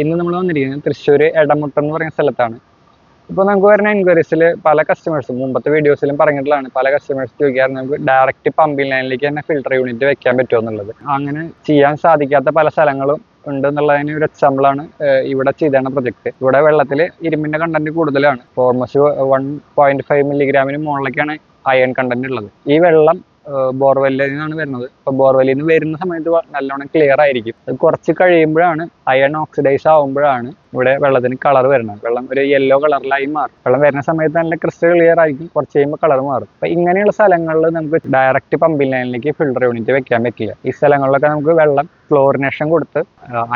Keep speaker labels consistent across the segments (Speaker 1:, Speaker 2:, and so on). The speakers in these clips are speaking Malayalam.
Speaker 1: ഇന്ന് നമ്മൾ വന്നിരിക്കുന്നത് തൃശ്ശൂർ എടമുട്ടം എന്ന് പറയുന്ന സ്ഥലത്താണ്. ഇപ്പോൾ നമുക്ക് വരുന്ന എൻക്വയറീസിൽ പല കസ്റ്റമേഴ്സും മുമ്പത്തെ വീഡിയോസിലും പറഞ്ഞിട്ടുള്ളതാണ്. പല കസ്റ്റമേഴ്സ് ചോദിക്കാറ് നമുക്ക് ഡയറക്റ്റ് പമ്പിംഗ് ലൈനിലേക്ക് തന്നെ ഫിൽട്ടർ യൂണിറ്റ് വെക്കാൻ പറ്റുമോ എന്നുള്ളത്. അങ്ങനെ ചെയ്യാൻ സാധിക്കാത്ത പല സ്ഥലങ്ങളും ഉണ്ട് എന്നുള്ളതിന് ഒരു എക്സാമ്പിളാണ് ഇവിടെ ചെയ്തേണ്ട പ്രൊജക്ട്. ഇവിടെ വെള്ളത്തിൽ ഇരുമ്പിന്റെ കണ്ടന്റ് കൂടുതലാണ്. ഓൾമോസ്റ്റ് 1.5 മില്ലിഗ്രാമിന് മുകളിലേക്കാണ് അയൺ കണ്ടന്റ് ഉള്ളത്. ഈ വെള്ളം ബോർവെല്ലിൽ നിന്നാണ് വരുന്നത്. അപ്പോൾ ബോർവെല്ലിൽ നിന്ന് വരുന്ന സമയത്ത് നല്ലോണം ക്ലിയർ ആയിരിക്കും. അത് കുറച്ച് കഴിയുമ്പോഴാണ് അയൺ ഓക്സിഡൈസ് ആവുമ്പോഴാണ് ഇവിടെ വെള്ളത്തിന് കളർ വരുന്നത്. വെള്ളം ഒരു യെല്ലോ കളറിലായി മാറും. വെള്ളം വരുന്ന സമയത്ത് നല്ല ക്രിസ്റ്റൽ ക്ലിയർ ആയിരിക്കും, കുറച്ച് കഴിയുമ്പോൾ കളർ മാറും. അപ്പോൾ ഇങ്ങനെയുള്ള സ്ഥലങ്ങളിൽ നമുക്ക് ഡയറക്റ്റ് പമ്പിംഗ് ലൈനിലേക്ക് ഫിൽട്ടർ യൂണിറ്റ് വെക്കാൻ പറ്റില്ല. ഈ സ്ഥലങ്ങളിലൊക്കെ നമുക്ക് വെള്ളം ക്ലോറിനേഷൻ കൊടുത്ത്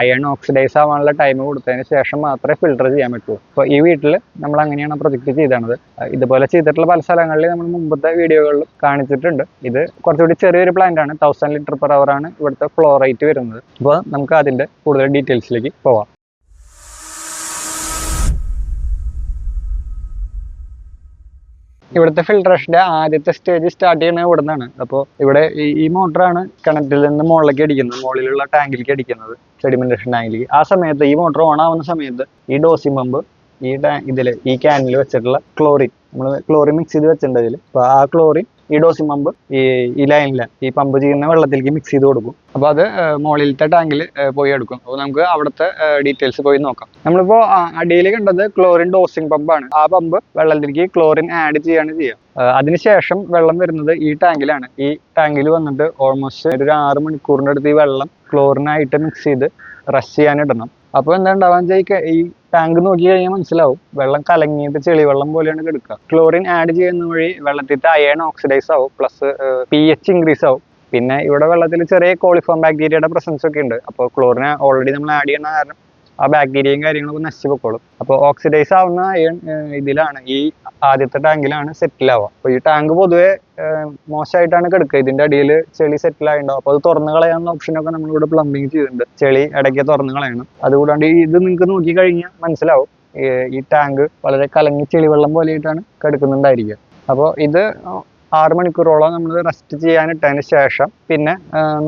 Speaker 1: അയൺ ഓക്സിഡൈസ് ആവാനുള്ള ടൈം കൊടുത്തതിന് ശേഷം മാത്രമേ ഫിൽട്ടർ ചെയ്യാൻ പറ്റുള്ളൂ. അപ്പോൾ ഈ വീട്ടിൽ നമ്മൾ അങ്ങനെയാണ് പ്രൊജക്ട് ചെയ്തത്. ഇതുപോലെ ചെയ്തിട്ടുള്ള പല സ്ഥലങ്ങളിൽ നമ്മൾ മുമ്പത്തെ വീഡിയോകളിൽ കാണിച്ചിട്ടുണ്ട്. ഇത് കുറച്ചുകൂടി ചെറിയൊരു പ്ലാന്റ് ആണ്. 1000 ലിറ്റർ പെർ അവർ ആണ് ഇവിടുത്തെ ഫ്ലോ റേറ്റ് വരുന്നത്. അപ്പോൾ നമുക്ക് അതിന്റെ കൂടുതൽ ഡീറ്റെയിൽസിലേക്ക് പോവാം. ഇവിടുത്തെ ഫിൽട്രേഷന്റെ ആദ്യത്തെ സ്റ്റേജ് സ്റ്റാർട്ട് ചെയ്യുന്നത് ഇവിടെ നിന്നാണ്. അപ്പോൾ ഇവിടെ ഈ മോട്ടറാണ് കിണറ്റിൽ നിന്ന് മുകളിലേക്ക് അടിക്കുന്നത്, മുകളിലുള്ള ടാങ്കിലേക്ക് അടിക്കുന്നത്, സെഡിമെന്റേഷൻ ടാങ്കിലേക്ക്. ആ സമയത്ത് ഈ മോട്ടർ ഓൺ ആവുന്ന സമയത്ത് ഈ ഡോസി പമ്പ് ഈ ക്യാനിൽ വെച്ചിട്ടുള്ള ക്ലോറിൻ, നമ്മൾ ക്ലോറിൻ മിക്സ് ചെയ്ത് വെച്ചിട്ടുണ്ട് ഇതിൽ. അപ്പോൾ ആ ക്ലോറിൻ ഈ ഡോസി പമ്പ് ഈ ലൈനിൽ ഈ പമ്പ് ചെയ്യുന്ന വെള്ളത്തിലേക്ക് മിക്സ് ചെയ്ത് കൊടുക്കും. അപ്പോൾ അത് മുകളിലത്തെ ടാങ്കിൽ പോയി എടുക്കും. അപ്പോൾ നമുക്ക് അവിടുത്തെ ഡീറ്റെയിൽസ് പോയി നോക്കാം. നമ്മളിപ്പോൾ അടിയിൽ കണ്ടത് ക്ലോറിൻ ഡോസിങ് പമ്പാണ്. ആ പമ്പ് വെള്ളത്തിലേക്ക് ക്ലോറിൻ ആഡ് ചെയ്യാണ് ചെയ്യുക. അതിനുശേഷം വെള്ളം വരുന്നത് ഈ ടാങ്കിലാണ്. ഈ ടാങ്കിൽ വന്നിട്ട് ഓൾമോസ്റ്റ് ഒരു 6 മണിക്കൂറിൻ്റെ അടുത്ത് ഈ വെള്ളം ക്ലോറിനായിട്ട് മിക്സ് ചെയ്ത് റഷ് ചെയ്യാനിടണം. അപ്പോൾ എന്താ ഉണ്ടാവാന്ന് വെച്ചാൽ ഈ ടാങ്ക് നോക്കി കഴിഞ്ഞാൽ മനസ്സിലാവും, വെള്ളം കലങ്ങിയിട്ട് ചെളിവെള്ളം പോലെയാണ് കിടക്കുക. ക്ലോറിൻ ആഡ് ചെയ്യുന്ന വഴി വെള്ളത്തിൻ്റെ അയൺ ഓക്സിഡൈസ് ആവും, പ്ലസ് pH ഇൻക്രീസ് ആവും. പിന്നെ ഇവിടെ വെള്ളത്തിൽ ചെറിയ കോളിഫോം ബാക്ടീരിയയുടെ പ്രസൻസ് ഒക്കെ ഉണ്ട്. അപ്പോൾ ക്ലോറിൻ ഓൾറെഡി നമ്മൾ ആഡ് ചെയ്യുന്ന കാരണം ആ ബാക്ടീരിയയും കാര്യങ്ങളൊക്കെ നശിച്ചു പൊക്കോളും. അപ്പോൾ ഓക്സിഡൈസ് ആവുന്ന അയൺ ഇതിലാണ്, ഈ ആദ്യത്തെ ടാങ്കിലാണ് സെറ്റിൽ ആവുക. അപ്പോൾ ഈ ടാങ്ക് പൊതുവെ മോശമായിട്ടാണ് കിടക്കുക. ഇതിന്റെ അടിയിൽ ചെളി സെറ്റിൽ ആയിട്ടുണ്ടാവും. അപ്പോൾ അത് തുറന്നു കളയാനുള്ള ഓപ്ഷനൊക്കെ നമ്മളിവിടെ പ്ലംബിങ് ചെയ്തിട്ടുണ്ട്. ചെളി ഇടയ്ക്ക് തുറന്നു കളയണം. അതുകൂടാണ്ട് ഇത് നിങ്ങൾക്ക് നോക്കി കഴിഞ്ഞാൽ മനസ്സിലാവും, ഈ ടാങ്ക് വളരെ കലങ്ങി ചെളിവെള്ളം പോലെയായിട്ടാണ് കിടക്കുന്നുണ്ടായിരിക്കുക. അപ്പോൾ ഇത് 6 മണിക്കൂറോളം നമ്മൾ റെസ്റ്റ് ചെയ്യാനിട്ടതിന് ശേഷം പിന്നെ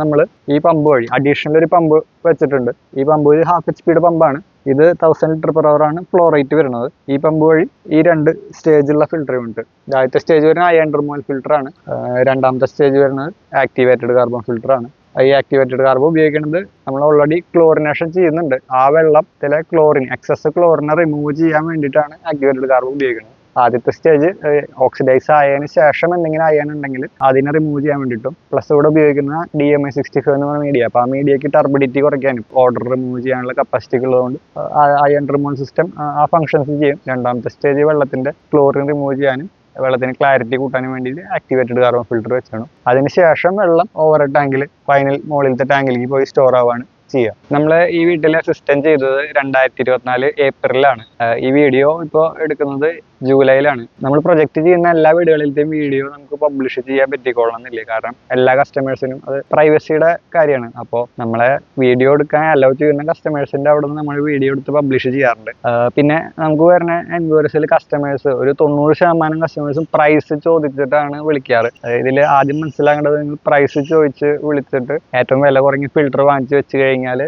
Speaker 1: നമ്മൾ ഈ പമ്പ് വഴി അഡീഷണൽ ഒരു പമ്പ് വെച്ചിട്ടുണ്ട്. ഈ പമ്പ് ഒരു 1/2 HP പമ്പാണ്. ഇത് 1000 ലിറ്റർ പെർ അവർ ആണ് ഫ്ലോ റേറ്റ് വരുന്നത്. ഈ പമ്പ് വഴി ഈ 2 സ്റ്റേജുള്ള ഫിൽട്ടർ യൂണിറ്റ്, ആദ്യത്തെ സ്റ്റേജ് വരുന്നത് അയൺ റിമൂവൽ ഫിൽട്ടർ ആണ്. രണ്ടാമത്തെ സ്റ്റേജ് വരുന്നത് ആക്ടിവേറ്റഡ് കാർബൺ ഫിൽട്ടർ ആണ്. ഈ ആക്ടിവേറ്റഡ് കാർബൺ ഉപയോഗിക്കുന്നത് നമ്മൾ ഓൾറെഡി ക്ലോറിനേഷൻ ചെയ്യുന്നുണ്ട്. ആ വെള്ളത്തിലെ ക്ലോറിൻ, എക്സസ് ക്ലോറിനെ റിമൂവ് ചെയ്യാൻ വേണ്ടിയിട്ടാണ് ആക്ടിവേറ്റഡ് കാർബൺ ഉപയോഗിക്കുന്നത്. ആദ്യത്തെ സ്റ്റേജ് ഓക്സിഡൈസ് ആയതിനു ശേഷം എന്തെങ്കിലും അയൺ ഉണ്ടെങ്കിൽ അതിനെ റിമൂവ് ചെയ്യാൻ വേണ്ടിയിട്ടും, പ്ലസ് ഇവിടെ ഉപയോഗിക്കുന്ന DMI65 എന്ന് പറയുന്ന മീഡിയ. അപ്പോൾ ആ മീഡിയക്ക് ടർബിഡിറ്റി കുറയ്ക്കാനും ഓർഡർ റിമൂവ് ചെയ്യാനുള്ള കപ്പാസിറ്റി ഉള്ളതുകൊണ്ട് അയൺ റിമൂവൽ സിസ്റ്റം ആ ഫംഗ്ഷൻസ് ചെയ്യും. രണ്ടാമത്തെ സ്റ്റേജ് വെള്ളത്തിന്റെ ക്ലോറിൻ റിമൂവ് ചെയ്യാനും വെള്ളത്തിന് ക്ലാരിറ്റി കൂട്ടാനും വേണ്ടിയിട്ട് ആക്ടിവേറ്റഡ് കാർബൺ ഫിൽട്ടർ വെച്ചാണ്. അതിനുശേഷം വെള്ളം ഓവർ ടാങ്കിൽ ഫൈനൽ മുകളിലത്തെ ടാങ്കിലേക്ക് പോയി സ്റ്റോർ ആവാണ് ചെയ്യുക. നമ്മൾ ഈ വീട്ടിലെ സിസ്റ്റം ചെയ്തത് 2024 ഏപ്രിലാണ്. ഈ വീഡിയോ ഇപ്പോൾ എടുക്കുന്നത് ജൂലൈയിലാണ്. നമ്മൾ പ്രൊജക്ട് ചെയ്യുന്ന എല്ലാ വീടുകളിലത്തെയും വീഡിയോ നമുക്ക് പബ്ലിഷ് ചെയ്യാൻ പറ്റിക്കൊള്ളണമെന്നില്ല. കാരണം എല്ലാ കസ്റ്റമേഴ്സിനും അത് പ്രൈവസിയുടെ കാര്യമാണ്. അപ്പോൾ നമ്മളെ വീഡിയോ എടുക്കാൻ അലോ ചെയ്യുന്ന കസ്റ്റമേഴ്സിന്റെ അവിടെ നിന്ന് നമ്മൾ വീഡിയോ എടുത്ത് പബ്ലിഷ് ചെയ്യാറുണ്ട്. പിന്നെ നമുക്ക് വരുന്ന എൻക്വയറീസിൽ കസ്റ്റമേഴ്സ് ഒരു 90% കസ്റ്റമേഴ്സും പ്രൈസ് ചോദിച്ചിട്ടാണ് വിളിക്കാറ്. ഇതിൽ ആദ്യം മനസ്സിലാക്കേണ്ടത്, നിങ്ങൾ പ്രൈസ് ചോദിച്ച് വിളിച്ചിട്ട് ഏറ്റവും വില കുറഞ്ഞ ഫിൽട്ടർ വാങ്ങിച്ച് വെച്ച് കഴിഞ്ഞാൽ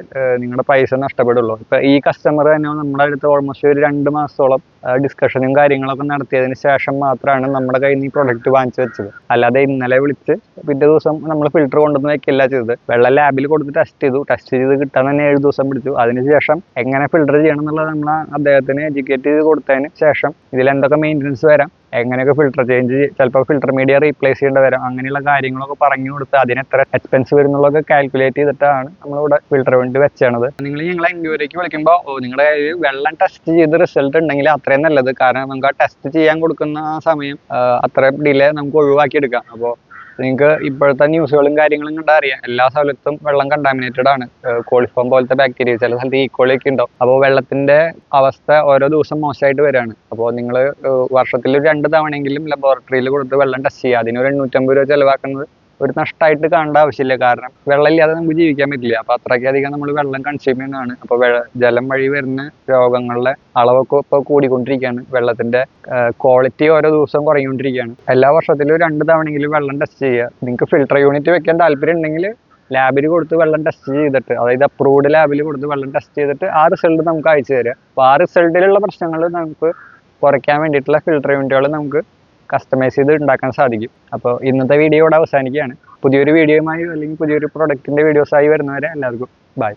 Speaker 1: നിങ്ങളുടെ പൈസ നഷ്ടപ്പെടുള്ളൂ. ഇപ്പൊ ഈ കസ്റ്റമർ തന്നെ നമ്മുടെ അടുത്ത് ഓൾമോസ്റ്റ് ഒരു 2 മാസത്തോളം ഡിസ്കഷനും കാര്യങ്ങളൊക്കെ നടത്തിയതിന് ശേഷം മാത്രമാണ് നമ്മുടെ കയ്യിൽ നിന്ന് ഈ പ്രൊഡക്റ്റ് വാങ്ങിച്ചു വെച്ചത്. അല്ലാതെ ഇന്നലെ വിളിച്ച് പിറ്റേ ദിവസം നമ്മൾ ഫിൽട്ടർ കൊണ്ടുവന്ന് വെക്കില്ല ചെയ്തത്. വെള്ളം ലാബിൽ കൊടുത്ത് ടെസ്റ്റ് ചെയ്ത് കിട്ടാൻ തന്നെ 7 ദിവസം പിടിച്ചു. അതിനുശേഷം എങ്ങനെ ഫിൽട്ടർ ചെയ്യണം എന്നുള്ളത് നമ്മൾ അദ്ദേഹത്തിന് എഡ്യൂക്കേറ്റ് ചെയ്ത് കൊടുത്തതിന് ശേഷം ഇതിൽ എന്തൊക്കെ മെയിൻ്റനൻസ് വരാം, എങ്ങനെയൊക്കെ ഫിൽട്ടർ ചേഞ്ച്, ചിലപ്പോൾ ഫിൽട്ടർ മീഡിയ റീപ്ലേസ് ചെയ്യേണ്ടി വരാം, അങ്ങനെയുള്ള കാര്യങ്ങളൊക്കെ പറഞ്ഞു കൊടുത്ത് അതിന് എത്ര എക്സ്പെൻസ് വരുന്നുള്ളതൊക്കെ കാൽക്കുലേറ്റ് ചെയ്തിട്ടാണ് നമ്മളിവിടെ ഫിൽട്ടർ വേണ്ടി വെച്ചത്. നിങ്ങൾ ഞങ്ങളെ എൻക്വയറിക്ക് വിളിക്കുമ്പോൾ നിങ്ങളുടെ വെള്ളം ടെസ്റ്റ് ചെയ്ത് റിസൾട്ട് ഉണ്ടെങ്കിൽ അത്രയും നല്ലത്. കാരണം നമുക്ക് ആ ടെസ്റ്റ് ചെയ്യാൻ കൊടുക്കുന്ന ആ സമയം അത്രയും ഡിലേ നമുക്ക് ഒഴിവാക്കിയെടുക്കാം. അപ്പോൾ നിങ്ങൾക്ക് ഇപ്പോഴത്തെ ന്യൂസുകളും കാര്യങ്ങളും കണ്ടാൽ അറിയാം, എല്ലാ സ്ഥലത്തും വെള്ളം കണ്ടാമിനേറ്റഡ് ആണ്. കോളിഫോം പോലത്തെ ബാക്ടീരിയ, ചില സ്ഥലത്ത് ഈക്കോളി ഒക്കെ ഉണ്ടാവും. അപ്പോൾ വെള്ളത്തിന്റെ അവസ്ഥ ഓരോ ദിവസം മോശമായിട്ട് വരികയാണ്. അപ്പോൾ നിങ്ങൾ വർഷത്തിൽ 2 തവണയെങ്കിലും ലബോറട്ടറിയിൽ കൊടുത്ത് വെള്ളം ടെസ്റ്റ് ചെയ്യുക. അതിനൊരു 850 രൂപ ചിലവാക്കുന്നത് ഒരു നഷ്ടമായിട്ട് കാണേണ്ട ആവശ്യമില്ല. കാരണം വെള്ളമില്ലാതെ നമുക്ക് ജീവിക്കാൻ പറ്റില്ല. അപ്പോൾ അത്രയ്ക്കധികം നമ്മൾ വെള്ളം കൺസ്യൂം ചെയ്യുന്നതാണ്. അപ്പോൾ ജലം വഴി വരുന്ന രോഗങ്ങളുടെ അളവൊക്കെ ഇപ്പോൾ കൂടിക്കൊണ്ടിരിക്കുകയാണ്. വെള്ളത്തിന്റെ ക്വാളിറ്റി ഓരോ ദിവസം കുറഞ്ഞുകൊണ്ടിരിക്കുകയാണ്. എല്ലാ വർഷത്തിലും 2 തവണയെങ്കിലും വെള്ളം ടെസ്റ്റ് ചെയ്യുക. നിങ്ങൾക്ക് ഫിൽട്ടർ യൂണിറ്റ് വെക്കാൻ താല്പര്യം ഉണ്ടെങ്കിൽ ലാബിൽ കൊടുത്ത് വെള്ളം ടെസ്റ്റ് ചെയ്തിട്ട്, അതായത് അപ്രൂവ്ഡ് ലാബിൽ കൊടുത്ത് വെള്ളം ടെസ്റ്റ് ചെയ്തിട്ട് ആ റിസൾട്ട് നമുക്ക് അയച്ചു തരിക. അപ്പോൾ ആ റിസൾട്ടിലുള്ള പ്രശ്നങ്ങൾ നമുക്ക് കുറയ്ക്കാൻ വേണ്ടിയിട്ടുള്ള ഫിൽട്ടർ യൂണിറ്റുകൾ നമുക്ക് കസ്റ്റമൈസ് ചെയ്ത് ഉണ്ടാക്കാൻ സാധിക്കും. അപ്പോൾ ഇന്നത്തെ വീഡിയോ ഇവിടെ അവസാനിക്കുകയാണ്. പുതിയൊരു വീഡിയോയുമായി അല്ലെങ്കിൽ പുതിയൊരു പ്രൊഡക്റ്റിൻ്റെ വീഡിയോസായി വരുന്നവരെ എല്ലാവർക്കും ബൈ.